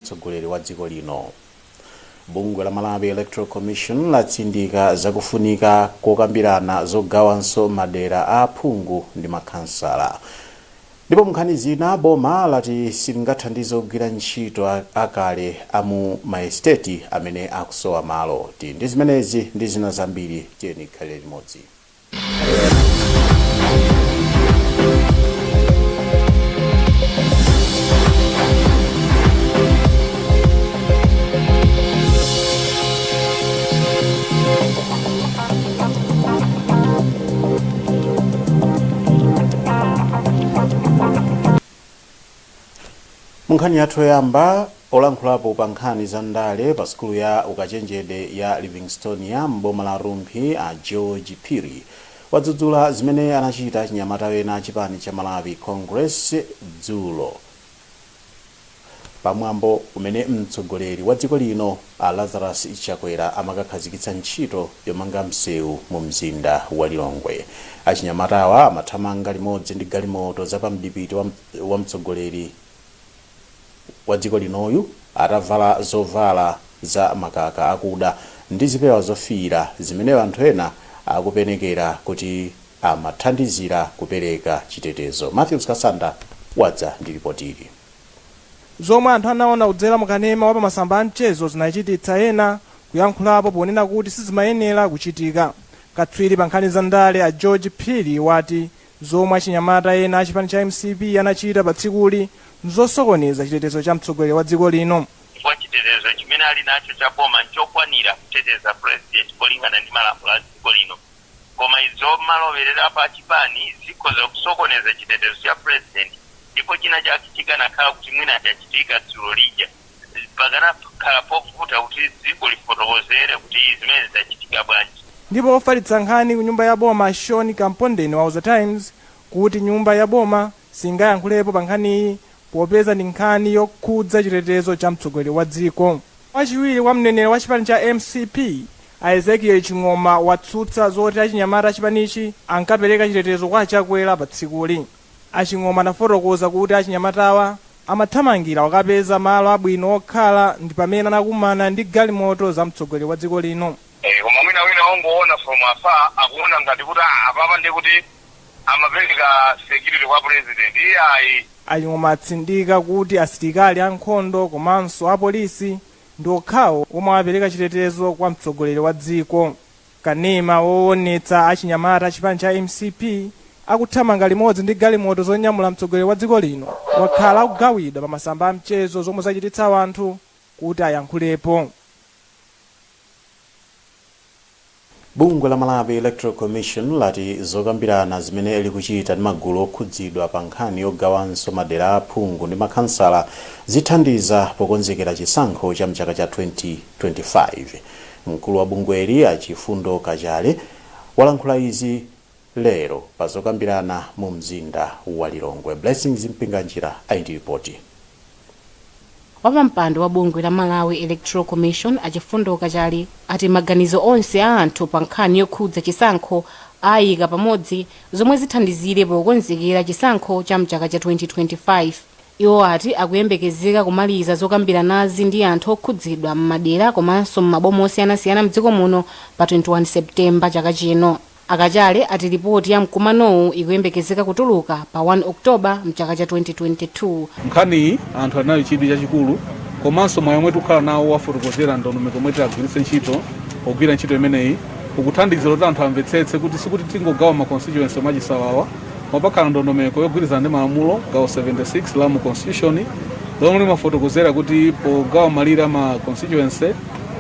mtsogoleri wa dziko lino. Bungwe la Malawi Electoral Commission latsindika zakufunika kokambirana zogawanso madera a aphungu ndi makhansala. Ndipo munkhani zina boma lati silingathandize kugwira ntchito akale amu maesteti amene akusowa malo. Ndi zimenezi ndi zina zambiri tiyeni khalire limodzi. Munkhani yathu yoyamba olankhulapo pa nkhani za ndale pa sukulu ya ukachenjede ya Livingstone ya mboma la Rumphi a George Phiri wadzudzula zimene anachita achinyamata ena a chipani cha Malawi Congress Madzulo pamwambo umene mtsogoleri wa dziko lino a Lazarus Chakwera amakakhazikitsa ntchito yomanga msewu mu mzinda wa Lilongwe. Achinyamatawa amathamanga limodzi ndi galimoto zapamdipiti wa mtsogoleri wa dziko linoyu atavala zovala za makaka akuda ndi zipewa zofiira zimene anthu ena akupenekera kuti amathandizira kupereka chitetezo. Matthew Kasanda wadza ndi ripoti ili. Zomwe anthu anaona kudzera mukanema wa pamasamba a mchezo zinachititsa ena kuyankhulapo ponena kuti sizimayenera kuchitika. Katswiri pa nkhani za ndale a George Phiri wati zomwe achinyamata ena a chipani cha MCP anachita pa tsikuli nzosokoneza chitetezo cha mtsogoleri wa dziko lino. Kwa chitetezo chimene ali nacho cha boma nchokwanira kuteteza president kulingana ndi malamulo a dziko lino. Koma izo malowerera pa chipani zikhoza kusokoneza chitetezo cha president. Ndipo china chachitika nakhala kuti mwina chachitika dzulo lija. Pakanakhala povuta kuti dziko lifotokozere kuti zimene zachitika bwanji. Ndipo ofalitsa nkhani ku nyumba ya boma Sean Kampondeni wa The Times kuti nyumba ya boma singayankhulepo pa nkhaniyi popeza ndi nkhani yokhudza chitetezo cha mtsogoleri wa dziko. Wachiwiri wa mneneri wa chipani cha MCP Ezekiel Ching'oma watsutsa zoti achinyamata achipanichi ankapereka chitetezo kwa Chakwera pa tsikuli. Aching'oma anafotokoza kuti achinyamatawa amathamangira wakapeza malo abwino okhala ndi pamene anakumana ndi galimoto za mtsogoleri wa dziko lino. Koma mwina ongoona from afar akuona ngati kuti apapa ndi kuti amapereka security kwa president. Aching'oma atsindika kuti asilikali ankhondo komanso apolisi ndi okhawo omwe apereka chitetezo kwa mtsogoleri wa dziko. Kanema woonetsa achinyamata chipani cha MCP akuthamanga limodzi ndi galimoto zonyamula mtsogoleri wa dziko lino wakhala akugawidwa pa masamba a mchezo zomwe zachititsa anthu kuti ayankhulepo. Bungwe la Malawi Electoral Commission lati zokambirana zimene likuchita ndi magulu okhudzidwa pa nkhani yogawanso madera a aphungu ndi makhansala zithandiza pokonzekera chisankho cha mchaka cha 2025. Mkulu wa bungweli Achifundo Kachale walankhula izi lero pa zokambirana mu mzinda wa Lilongwe. Blessings Mpinganjira aindi ripoti. Wapampando wa bungwe la Malawi Electoral Commission Achifundo Kachale ati maganizo onse a anthu pa nkhani yokhudza chisankho ayika pamodzi zomwe zithandizire pokonzekera chisankho cha mchaka cha 2025. Iwo ati akuyembekezeka kumaliza zokambiranazi ndi anthu okhudzidwa m'madera komanso m'maboma osiyanasiyana mdziko muno pa 21 Septemba chaka chino. Akachale ati ripoti ya mkumanowu ikuyembekezeka kutuluka pa 1 Oktoba mchaka cha 2022. Nkhani anthu anayo chidwi chachikulu komanso mwayi omwe tikukhala nawo wafotokozera ndondomeko omwe tigwiritse ntchito pogwira ntchito imeneyi kukuthandizira kuti anthu amvetsetse kuti sikuti tingogawa ma constituency machisawawa mapakhala ndondomeko yogwirizana ndi malamulo gawo 76 la mu constitution lomwe limafotokozera kuti pogawa malire ama constituency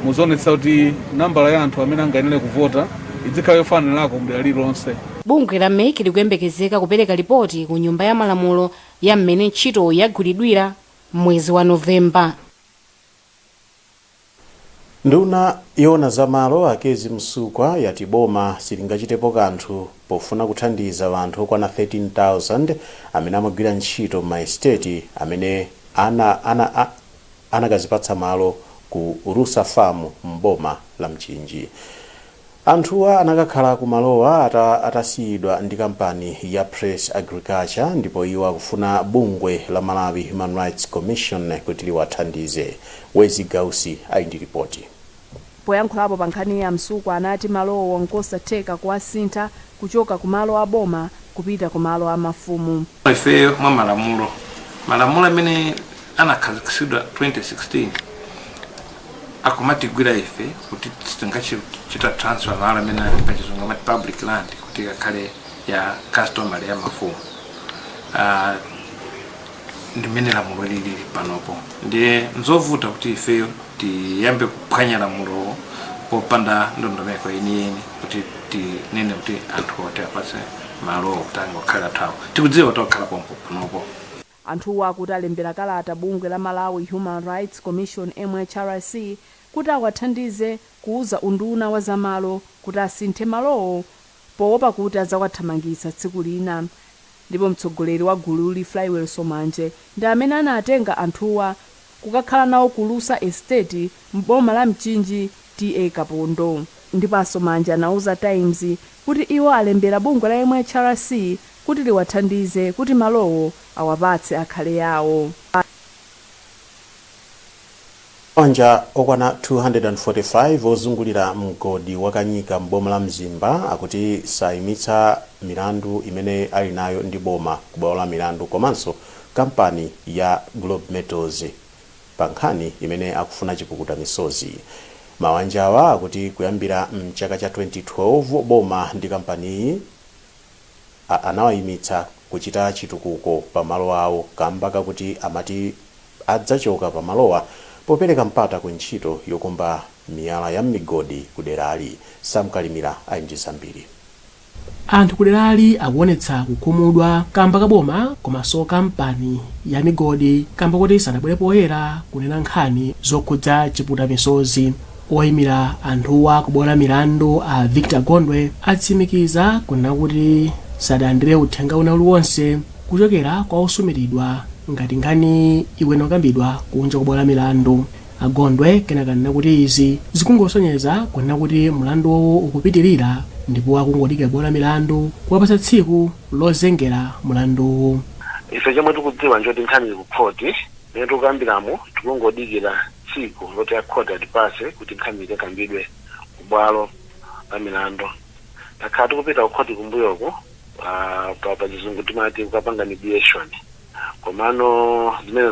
muzonetsa kuti nambala ya anthu amene angayenere kuvota idzikhala yofanirako mdera lililonse. Bungwe la MEC likuyembekezeka kupereka ripoti ku nyumba ya malamulo ya mmene ntchito yagwiridwira mwezi wa Novemba. Nduna yona za malo Akezi Msukwa yati boma silingachitepo kanthu pofuna kuthandiza anthu okwana 13,000 amene amagwira ntchito maesteti amene anakazipatsa malo ku Rusa Farm mboma la Mchinji. Anthuwa anakakhala kumalowa atasiyidwa ndi kampani ya Press Agriculture ndipo iwo akufuna bungwe la Malawi Human Rights Commission kuti liwathandize. Wezi Gausi ali ndi ripoti. Poyankhulapo pa nkhani ya msuku anati malowo nkosatheka kuwasintha kuchoka kumalo a boma kupita kumalo a mafumu. Ife mwa malamulo amene anakhazikitsidwa 2016 akumatigwira ife kuti tingachita transfer malo amene ali pachizungu amati public land kuti akhale ya customary ya mafumu. Ndimene lamulo lili panopo ndiye nzovuta kuti ifeyo tiyambe kuphwanya lamulo popanda ndondomeko yeniyeni kuti tinene kuti anthu oti apatse malo kutango khala tawo tikudziwa kuti okhala pompo panopo. Anthuwa kuti alembera kalata bungwe la Malawi Human Rights Commission MHRC kuti awathandize kuuza unduna wa zamalo kuti asinthe malowo poopa kuti azawathamangitsa tsiku lina. Ndipo mtsogoleri wa gululi Flywell Somanje ndi amene anatenga anthuwa kukakhala nawo kulusa estate mboma la Mchinji TA Kapondo. Ndipo Somanje anauza Times kuti iwo alembera bungwe la MHRC kuti liwathandize kuti malowo awapatse akhale yawo. Mabanja okwana 245 ozungulira mgodi wakanyika mboma la Mzimba akuti sayimitsa milandu imene ali nayo ndi boma kubwalo la milandu komanso kampani ya Globe Metals pa nkhani imene akufuna chipukuta misozi. Mabanja awa akuti kuyambira mchaka cha 2012 boma ndi kampani anawayimitsa kuchita chitukuko pa malo awo kamba kakuti amati adzachoka pa malowa popereka mpata ku ntchito yokumba miyala ya migodi kuderali. Samkalimira ali ndi zambiri. Anthu kuderali akuonetsa kukhumudwa kamba kaboma komanso kampani ya migodi kamba kuti sanabwere poyera kunena nkhani zokhudza chiputa misozi. Oyimira anthuwa kubwalo la milandu a Victor Gondwe atsimikiza kunena kuti sadandire uthenga una uliwonse kuchokera kwa osumiridwa ngati nkhani iwene okambidwa kunja kubwalo la milandu. Agondwe kenaka nena kuti izi zikungosonyeza kunena kuti mlandu ukupitirira ndipo akungodikira bwalo la milandu kuwapatsa tsiku lozengera mlandu. Ife chomwe tikudziwa njoti nkhani kukhoti pamene tikukambiramo tikungodikira tsiku loti akhoti atipase kuti nkhani ikakambidwe kubwalo la milandu. Takhala tikupita kukhoti kumbuyoko pa chizungu timati kukapanga mediation. Komano zimene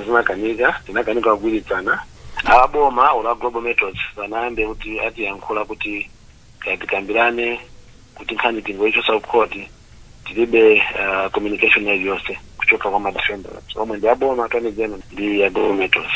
zinakanika kugwiritsana aboma ola Global Metals banayambe kuti atiyankhula kuti tikambirane kuti nkhani tingoyichosa kukhoti tilibe communication yonse kuchoka kwa madefendants omwe ndi aboma attorney general ndi ya Global Metals.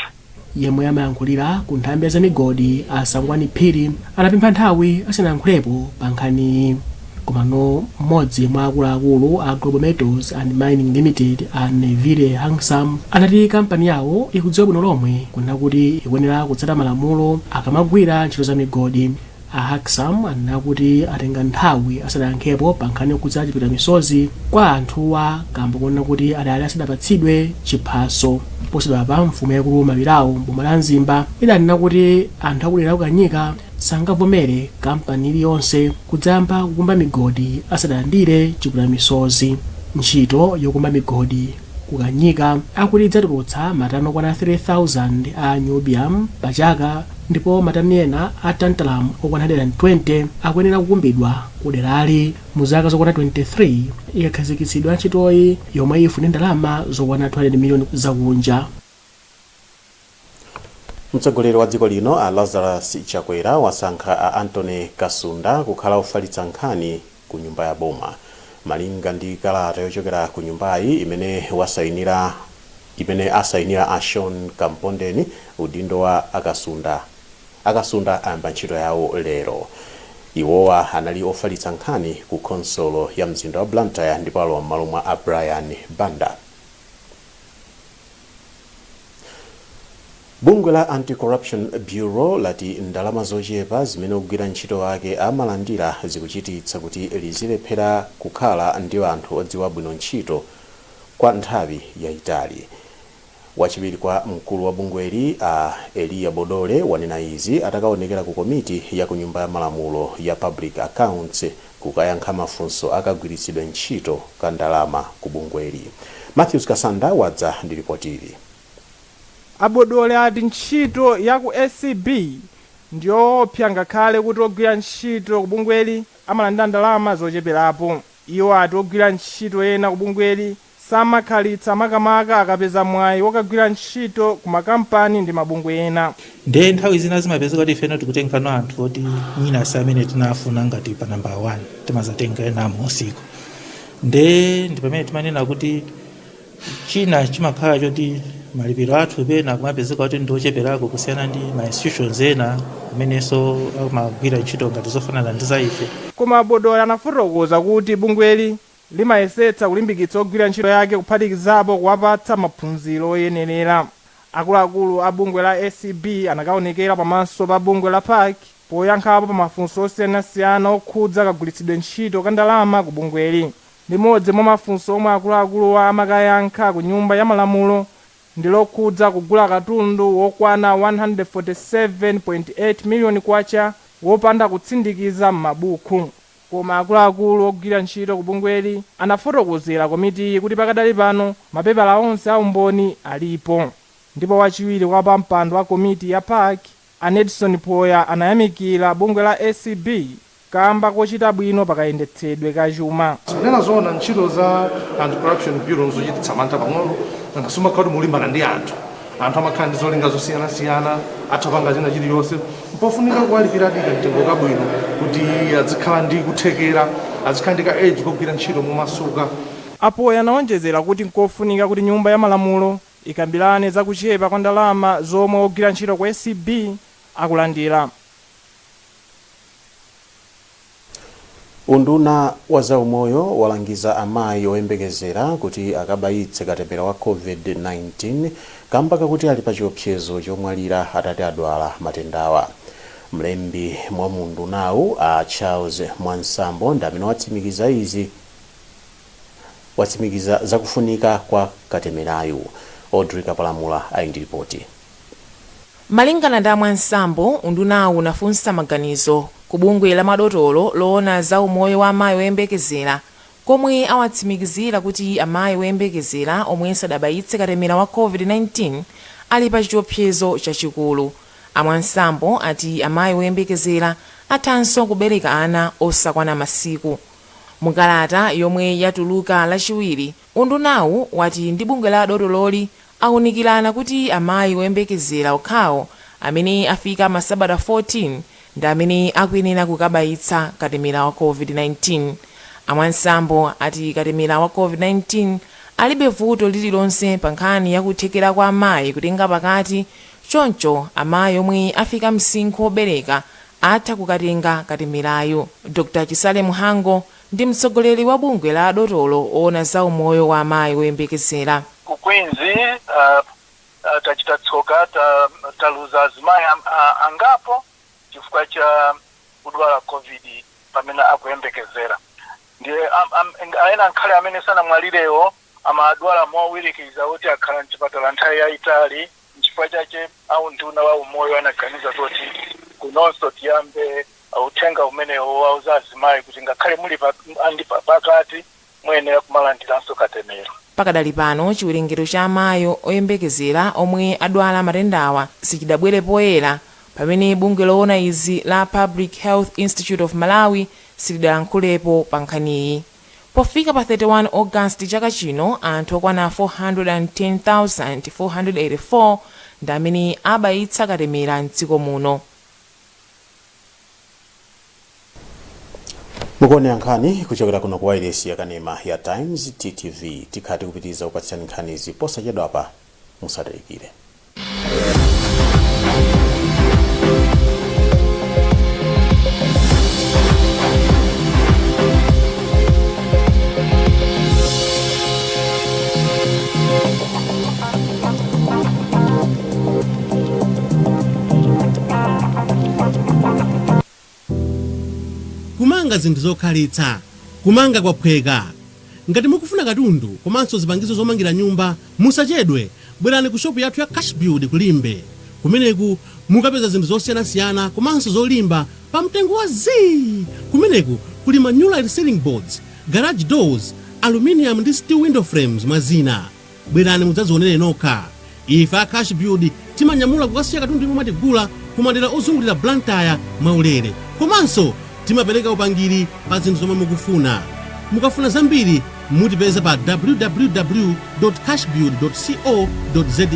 Yemwe amayankhulira ku nthambi za migodi asangwani phiri anapempha nthawi asanayankhulepo pa nkhani. Komano mmodzi mwa akuluakulu a Global Metals and Mining Limited Neville Hangsam anati kampani yawo ikudziwa bwino lomwe kunena kuti ikuyenera kutsata malamulo akamagwira ntchito za migodi. A Hangsam anena kuti atenga nthawi asanayankhepo pa nkhani yokhudza chiputa misozi kwa anthuwa kamba kunena kuti adali asadapatsidwe chiphaso. Posidwa pa mfumu yakulu mapirawo mboma la Mzimba idanena kuti anthu akulera kukanyika sangavomere kampani iliyonse kudzamba kukumba migodi asadalandire chiputa misozi. Ntchito yokumba migodi kukanyika akuti idzatulutsa matani okwana 3000 a niobium pa chaka ndipo matani ena a tantalum okwana 120 akuyenera kukumbidwa kuderali mu zaka zokwana 23 ikakhazikitsidwa ntchitoyi yomwe ifune ndalama zokwana 200 miliyoni zakunja. Mtsogoleri wa dziko lino a Lazarus Chakwera wasankha a Anthony Kasunda kukhala ofalitsa nkhani ku nyumba ya boma. Malinga ndi kalata yochokera ku nyumbayi imene asayinira a Sean Kampondeni udindo wa akasunda ayamba ntchito yawo lero. Iwowa anali ofalitsa nkhani ku konsolo ya mzinda wa Blantyre ndipo alowa m'malo mwa a Brian Banda. Bungwe la Anti-Corruption Bureau lati ndalama zochepa zimene ogwira ntchito wake amalandira zikuchititsa kuti lizilephera kukhala ndi anthu odziwa bwino ntchito kwa nthawi yayitali. Wachiwiri kwa mkulu wa bungweli Eliya Bodole wanena izi atakaonekera ku komiti ya ku nyumba ya malamulo ya Public Accounts kukayankha mafunso akagwiritsidwe ntchito ka ndalama ku bungweli. Matthews Kasanda wadza ndi ripoti ili. Abodole ati ntchito ya ku SCB ndiyoopsa ngakhale kuti ogwira ntchito ku bungweli amalandira ndalama zocheperapo. Iwo ati ogwira ntchito ena ku bungweli samakhalitsa makamaka akapeza mwayi wokagwira ntchito ku makampani ndi mabungwe ena. Nde nthawi zina zimapezeka kuti ifeno tikutengano anthu oti mwina si amene tinafuna ngati pa namba 1 timazatenga enamo usiku. Nde ndi pamene timanena kuti china chimakhala choti malipiro athu pena kumapezeka kuti ndiocheperako kusiyana ndi ma institutions ena amenenso amagwira ntchito ngati zofanana ndi za ife. Koma Abodole anafotokoza kuti bungweli limayesetsa kulimbikitsa ogwira ntchito yake kuphatikizapo kuwapatsa maphunziro oyenerera. Akuluakulu a bungwe la SCB anakaonekera pamaso pa bungwe la PAC poyankhapo pa mafunso osiyanasiyana okhudza kagwiritsidwe ntchito ka ndalama ku bungweli. Limodzi mwa mafunso omwe akuluakulu amakayankha ku nyumba ya malamulo ndi lokhudza kugula katundu wokwana 147.8 miliyoni kwacha wopanda kutsindikiza m'mabuku. Koma akuluakulu ogwira ntchito ku bungweli anafotokozera komiti kuti pakadali pano mapepala onse aumboni alipo. Ndipo wachiwiri kwa pampando wa komiti ya PAC Edson Poya anayamikira bungwe la SCB kamba kochita bwino pakayendetsedwe ka chuma. Nena zoona ntchito za anti-corruption bureau zochititsa mantha pang'ono ngasuma kuti mulimbana ndi anthu amakhala ndi zolinga zosiyanasiyana athapanga china chiliyonse mpofunika kuwalipira mtengo kabwino kuti azikhala ndi kuthekera azikhala ndi ka edge kogwira ntchito momasuka. Apoya anaonjezera kuti nkofunika kuti nyumba ya malamulo ikambirane za kuchepa kwa ndalama zomwe ogwira ntchito kwa SCB akulandira. Unduna wa zaumoyo walangiza amayi oyembekezera kuti akabayitse katemera wa COVID-19 kamba kakuti ali pa chiopsezo chomwalira atati adwala matendawa. Mlembi mwa mundunawu Charles Mwansambo ndi amene watsimikiza zakufunika kwa katemerayu. Audrey Kapalamula ali ndi ripoti. Malingana ndi Mwansambo, undunawu unafunsa maganizo ku bungwe la madotolo loona za umoyo wa amayi oyembekezera komwe awatsimikizira kuti amayi oyembekezera omwe sadabayitse katemera wa COVID-19 ali pa chiopsezo chachikulu. Mwansambo ati amayi oyembekezera athanso kubereka ana osakwana masiku. Mukalata yomwe yatuluka lachiwiri, undunawu wati ndi bungwe la dotololi awunikirana kuti amayi oyembekezera okhawo amene afika masabata 14 ndi amene akuyenera kukabayitsa katemera wa COVID-19. Mwansambo ati katemera wa COVID-19 alibe vuto lililonse pa nkhani yakuthekera kwa amayi kutenga pakati, choncho amayi omwe afika msinkhu obereka atha kukatenga katemerayo. Dr. Chisale Muhango ndi mtsogoleri wa bungwe la dotolo oona za umoyo wa amayi oyembekezera. Kukwenzi tachita tsoka taluza azimayi angapo chifukwa cha kudwala COVID pamene akuyembekezera. Ndiye aena nkhale amene sanamwalirewo amadwala mowirikiza kuti akhala mchipatala nthawi yayitali. Nchifukwa chache unduna wa umoyo anaganiza kuti kunonso tiyambe uthenga umenewo wauza azimayi kuti ngakhale muli pakati muyenera kumalandiranso katemera. Pakadali pano chiwerengero cha amayi oyembekezera omwe adwala matendawa sichidabwere poyera pamene bungwe loona izi la Public Health Institute of Malawi silidayankhulepo pa nkhaniyi. Pofika pa 31 August chaka chino anthu okwana 410,484 ndi amene abayitsa katemera mdziko muno. Mukuona Nkhani kuchokera kuno kwa wailesi ya kanema ya Times TTV. Tikhati kupitiza kupatsani nkhani izi posachedwa apa musatalikire. Kumanga zinthu zokhalitsa, kumanga kwaphweka. Ngati mukufuna katundu komanso zipangizo zomangira nyumba, musachedwe. bwerani ku shopu yathu ya Cash Build kulimbe. Kumeneku mukapeza zinthu zosiyanasiyana komanso zolimba pa mtengo wa zii. Kumeneku kuli ma new light ceiling boards, garage doors, aluminium ndi steel window frames mwazina. Bwerani mudzazionere nokha. Ife a Cash Build timanyamula kukasiya katundu imwe mwatigula kumadera ozungulira Blantyre mwaulere. Komanso timapereka upangiri pa zinthu zomwe mukufuna. Mukafuna zambiri mutipeza pa www.cashbuild.co.za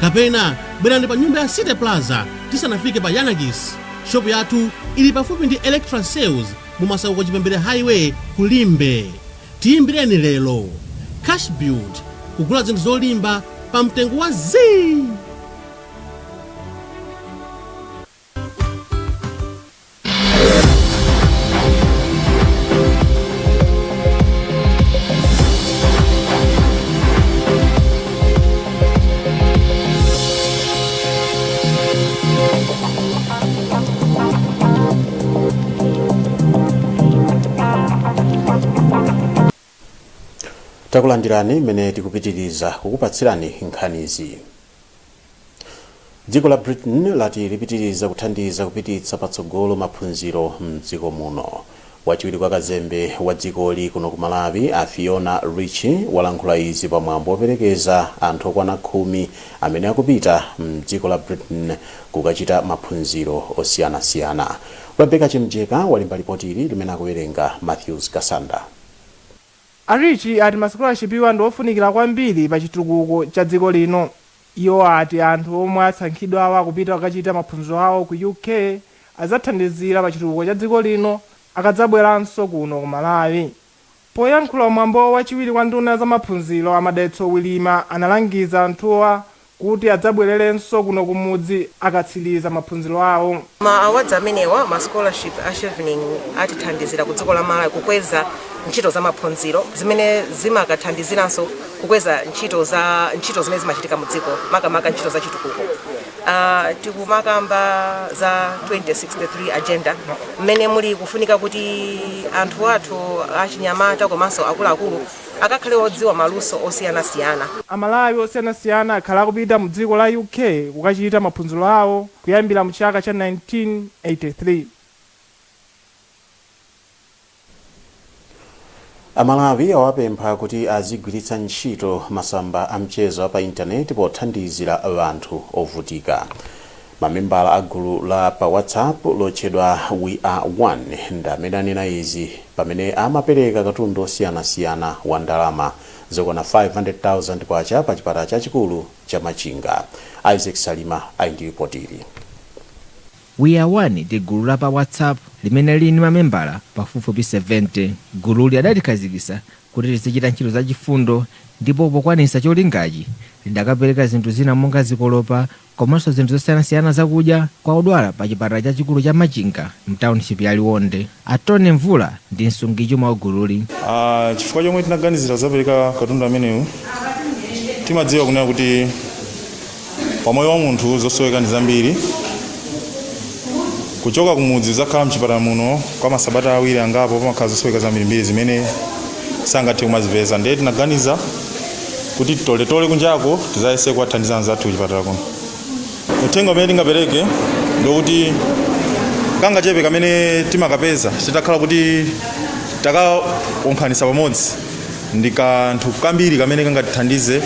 kapena bwerani pa nyumba ya City Plaza tisanafike pa Yanagis. Shopu yathu ili pafupi ndi Electra Sales mu Masauko Chipembere Highway kulimbe. Tiyimbireni lero. Cash Build, kugula zinthu zolimba pa mtengo wa zii. Takulandirani mene tikupitiriza kukupatsirani nkhanizi. Dziko la Britain lati lipitiriza kuthandiza kupititsa patsogolo maphunziro mdziko muno. Wachiwiri kwa kazembe wa dzikoli kuno ku Malawi a Fiona Richi walankhula izi pamwambo woperekeza anthu okwana 10 amene akupita mdziko la Britain kukachita maphunziro osiyanasiyana. Rebecca Chimjeka walemba ripoti ili limene akuwerenga Matthews Kasanda. Arichi ati ma scholarship ndi ofunikira kwambiri pa chitukuko cha dziko lino. Iwo ati anthu omwe asankhidwa awa kupita kukachita maphunziro awo ku UK adzathandizira pa chitukuko cha dziko lino akadzabweranso kuno ku Malawi. Poyankhula mwambo wachiwiri kwa nduna za maphunziro Amadetso Wilima analangiza anthuwa kuti adzabwererenso kuno kumudzi akatsiriza maphunziro awo. Ma awards amenewa ma scholarship achieving atithandizira ku dziko la Malawi kukweza ntchito za maphunziro zimene zimakathandiziranso kukweza ntchito zimene zimachitika mu dziko makamaka ntchito za chitukuko. Tikumakamba za 2063 agenda mmene muli kufunika kuti anthu athu achinyamata komanso akuluakulu akakhale odziwa maluso osiyanasiyana. Amalawi osiyanasiyana akhala akupita mu dziko la UK kukachita maphunziro awo kuyambira mu chaka cha 1983. Amalawi awapempha kuti azigwiritsa ntchito masamba a mchezo pa intaneti pothandizira anthu ovutika. Mamembala a gulu la pa WhatsApp lotchedwa We Are One ndamene anena izi pamene amapereka katundu osiyanasiyana wa ndalama zokwana 500,000 kwacha pa chipata chachikulu cha Machinga. Isaac Salima ndi ripoti ili. We Are One ndi gulu la pa WhatsApp limene lini mamembala pafupifupi 70. Gululi adalikhazikitsa kuti lizichita ntchito za chifundo ndipo pokwanitsa cholingachi lidakapereka zinthu zina monga zikolopa komanso zinthu zosiyanasiyana zakudya kwa odwala pa chipatala chachikulu cha Machinga mtownship ya Liwonde. Atone Mvula ndi msungichuma wa gululi. Chifukwa chomwe tinaganizira zapereka katundu amenewu timadziwa kunena kuti pamoyo wa munthu zosoweka ndi zambiri. Kuchoka kumudzi zakhala mchipatala muno kwa masabata awiri angapo pamakhala zosoweka zambirimbiri zimene sangathe kumazipeza. Ndiye tinaganiza kuti toletole kunjako tizayese kuwathandiza anzathu kuchipatala kuno. Uthenga umene tingapereke ndokuti kangachepe kamene timakapeza titakhala kuti takaonkhanitsa pamodzi ndi kanthu kambiri kamene kangatithandize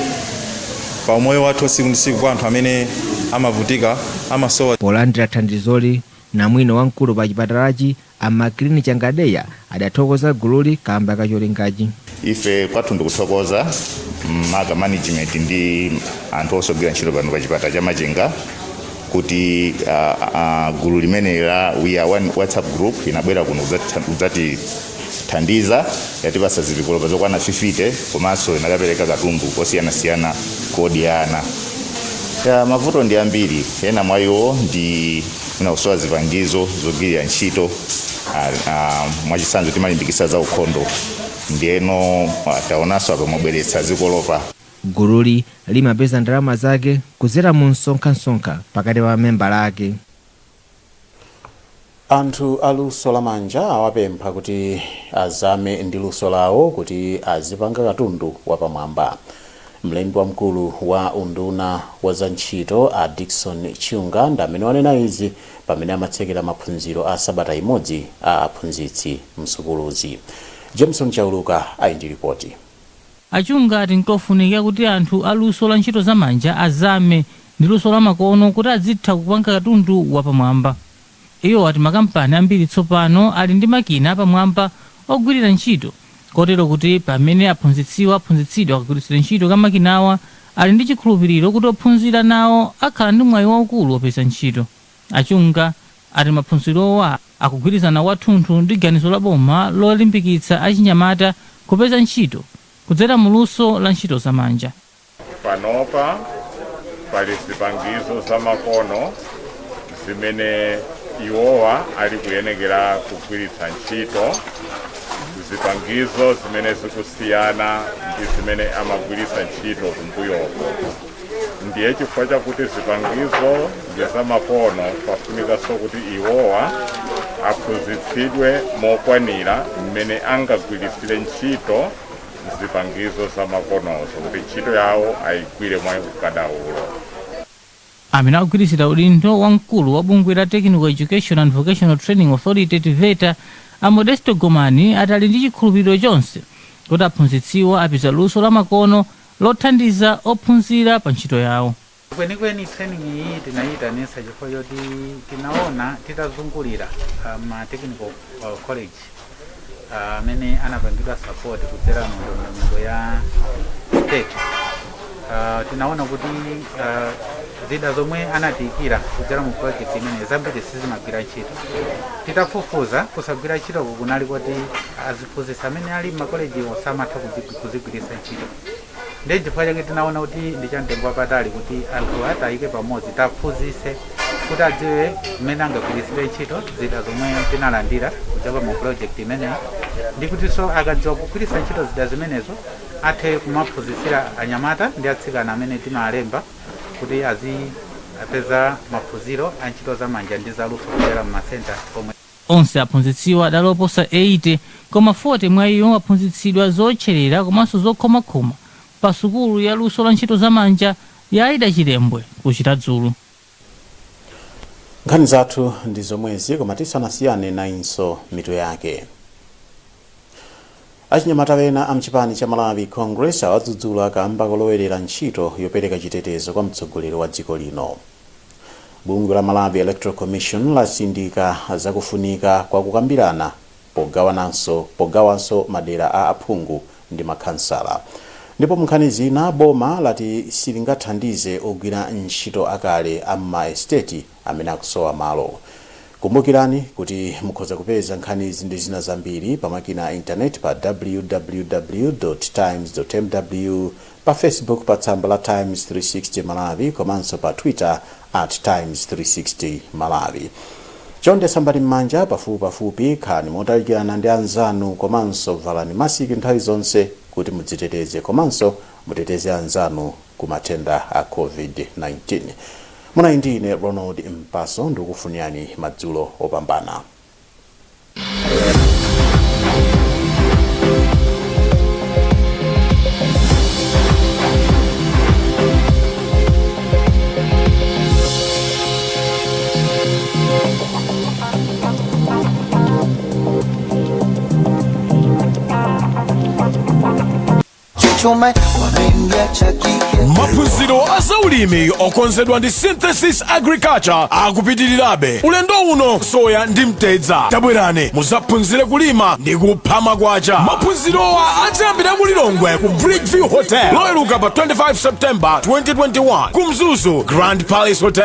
pa moyo wathu wa tsiku ndi tsiku kwa anthu amene amavutika amasowa. Polandira thandizoli namwino wamkulu pa chipatalachi Amakilini Changadeya adathokoza gululi kamba kacholingachi. Ife kwathu ndikuthokoza maga management ndi anthu osogwira ntchito pano pa chipatala cha Machinga kuti gulu limene la We Are One WhatsApp group inabwera kuno kudzatithandiza yatipasa zikolopa zokwana 50 komanso inakapereka katundu osiyanasiyana kodiyana. Mavuto ndi ambiri, ena mwa iwo ndi kusowa zipangizo zogwirira ntchito mwachitsanzo timalimbikitsa za ukhondo ndiyeno taonanso akamabweretsa zikolopa. Gululi limapeza ndalama zake kudzera mu msonkhasonkha pakati pa mamembala ake. Anthu aluso lamanja awapempha kuti azame ndi luso lawo kuti azipanga katundu wapamwamba. mlembi wamkulu wa unduna wa za ntchito a Dickson Chiunga ndi amene wanena izi pamene amatsekera maphunziro a sabata imodzi a aphunzitsi msukuluzi. Jameson Chauluka ali ndi ripoti. Achiunga ati nkofunika kuti anthu aluso la ntchito zamanja azame ndi luso la makono kuti azitha kupanga katundu wapamwamba. Iyo ati makampani ambiri tsopano ali ndi makina apamwamba ogwirira ntchito, kotero kuti pamene aphunzitsidwa akagwiritsidwa ntchito ka makinawa ali ndi chikhulupiriro kuti ophunzira nawo akhala ndi mwayi waukulu wopeza ntchito. Achiunga ati maphunzirowa akugwirizana kwathunthu ndi ganizo la boma lolimbikitsa achinyamata kupeza ntchito kudzera muluso la ntchito zamanja. Panopa pali zipangizo zamakono zimene iwowa ali kuyenekera kugwiritsa ntchito, zipangizo zimene zikusiyana ndi zimene amagwiritsa ntchito kumbuyoko. Ndiye chifukwa chakuti zipangizo ndi zamakono pafunikanso kuti iwowa aphunzitsidwe mokwanira mmene angagwiritsire ntchito zipangizo zamakonozo kuti ntchito yawo ayigwire mwaukadaulo. Amene akugwirizira udindo wamkulu wa bungwe la Technical Education and Vocational Training Authority TVETA a Modesto Gomani atali ndi chikhulupiriro chonse kuti aphunzitsiwa apeza luso la makono lothandiza ophunzira pa ntchito yawo. Kwenikweni training iyi tinayitanisa chifukwa choti tinaona titazungulira ma technical college amene anapangidwa support kudzera ndondomeko ya state. Tinaona kuti zida zomwe anatiyikira kudzera mu project imene zambiri sizimagwira ntchito. Titafufuza kusagwira ntchito kunali kuti aziphunzitsi amene ali m'makolejiwo samatha kuzigwiritsa ntchito. Ndiye chifukwa chake tinaona kuti ndi chamtengo wapatali kuti anthu atayike pamodzi taphunzitse kuti adziwe mmene angagwiritsire ntchito zida zomwe tinalandira kuchoka mu project imeneyi, ndi kutinso akadziwa kugwiritsa ntchito zida zimenezo athe kumaphunzitsira anyamata ndi atsikana amene timalemba kuti azipeza maphunziro a ntchito zamanja ndi zaluso kudzera mu masenta komwe. Onse aphunzitsiwa adali oposa 80, koma 40 mwa iwo aphunzitsidwa zotcherera komanso zokhomakhoma pa sukulu ya luso la ntchito zamanja ya Aida Chilembwe ku Chitadzulu. Nkhani zathu ndi zomwezi, koma tisanasiyane nayinso mitu yake. Achinyamata ena amchipani cha Malawi Congress awadzudzula kamba kolowerera ntchito yopereka chitetezo kwa mtsogoleri wa dziko lino. Bungwe la Malawi Electoral Commission lasindika zakufunika kwa kukambirana pogawanso madera a aphungu ndi makhansala. Ndipo munkhani zina boma lati silingathandize ogwira ntchito akale amma estate amene akusowa malo. Kumbukirani kuti mukhoza kupeza nkhani izi ndi zina zambiri pa makina a internet pa www.times.mw, pa Facebook pa tsamba la Times 360 Malawi, komanso pa Twitter @Times360 Malawi. Chonde sambani m'manja pafupi khalani motalikirana ndi anzanu, komanso valani masiki nthawi zonse kuti mudziteteze komanso muteteze anzanu ku matenda a COVID-19. Muna indine Ronald Mpaso ndikufuniani madzulo opambana. Maphunziro azaulimi okonzedwa ndi Synthesis Agriculture akupitirirabe. Ulendo uno soya ndi mtedza tabwerane muzaphunzire kulima ndi kupha magwacha. Maphunzirowa adzayambira ku Lilongwe ku Bridgeview Hotel loweruka pa 25 September 2021 ku Mzuzu Grand Palace Hotel.